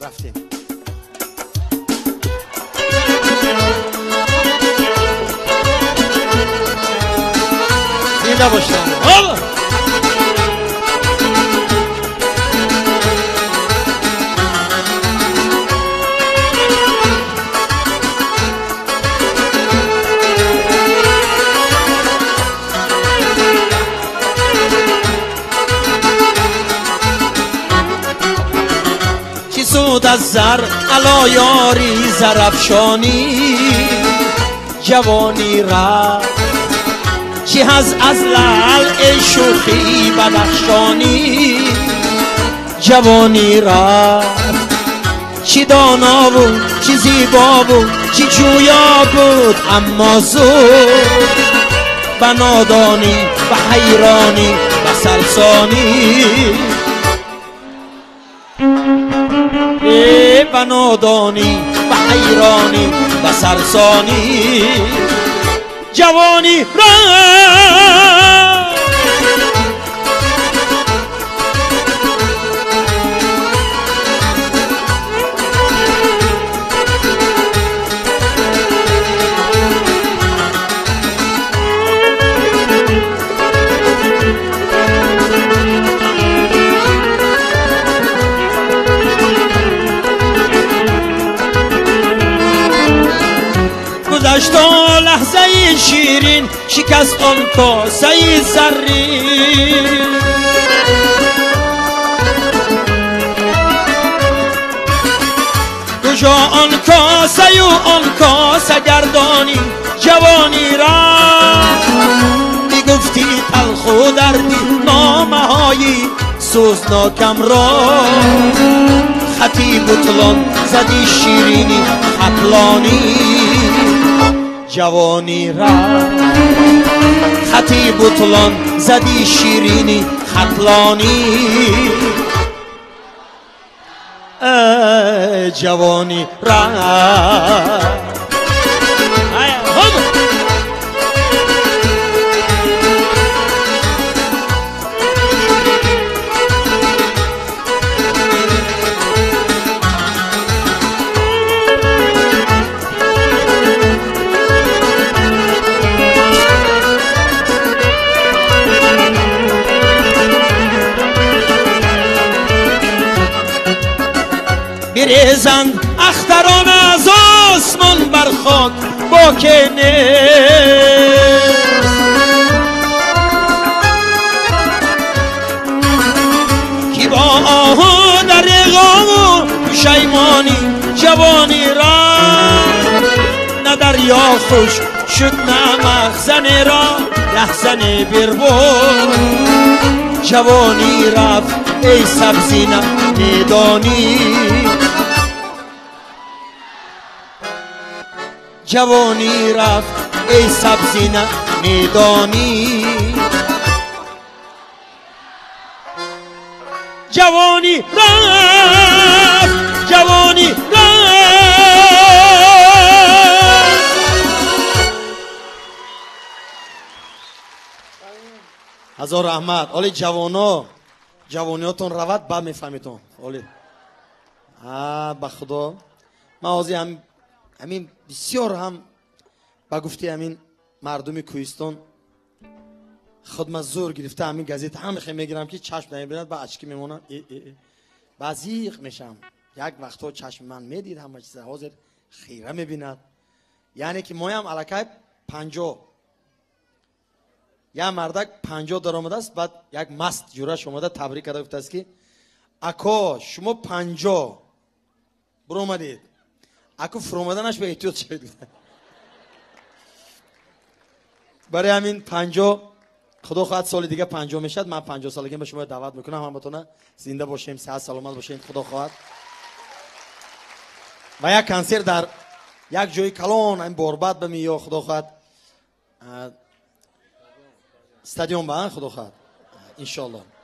رفتیم. زنده باشم. سود از زر علا یاری زرافشانی جوانی رفت چی هز از لعل شوخی بدخشانی جوانی رفت چی دانا بود چی زیبا بود چی جویا بود اما زود به نادانی به حیرانی به سرسانی به نادانی به حیرانی به سرسانی جوانی را گذشتا لحظه شیرین شکست آن کاسه زرین کجا آن کاسه و آن کاسه گردانی جوانی را میگفتی تلخ و دردی نامه های سوزناکم را خطی بطلان زدی شیرینی حقلانی جوانی را خطی بطلان زدی شیرینی خطلانی جوانی را بریزند اختران از آسمان بر خاک با که نیست کی با آهو در غم و پشیمانی جوانی را نه دریا خوش شد نه مخزن را رهزن بربود جوانی رفت ای سبزی نمیدانی جوانی رفت ای سبزی نمیدانی جوانی رفت جوانی رفت هزار رحمت. اولی جوانیاتون روید بعد میفهمیتون. اولی با خدا من آزی همین بسیار هم با گفتی همین مردم کوهستان خودم زور گرفته همین گازیت هم خیلی میگیرم که چشم نمیبیند با اچکی میمونم بازیق میشم. یک وقتا چشم من میدید همه چیز حاضر خیره میبیند. یعنی که ما هم علاقه 50 یا مردک 50 در آمده است. بعد یک مست جورش اومده تبریک کرده گفته است که اکا شما 50 برو اومدید اکو فرومدنش به احتیاط شد. برای همین 50 خدا خواهد سال دیگه 50 میشد من 50 سالگی به شما دعوت میکنم همتون زنده باشیم صحت سلامت باشین خدا خواهد. و یک کنسرت در یک جای کلان این بورباد بمی یا خدا خواهد استادیوم با خدا خواهد ان شاء الله.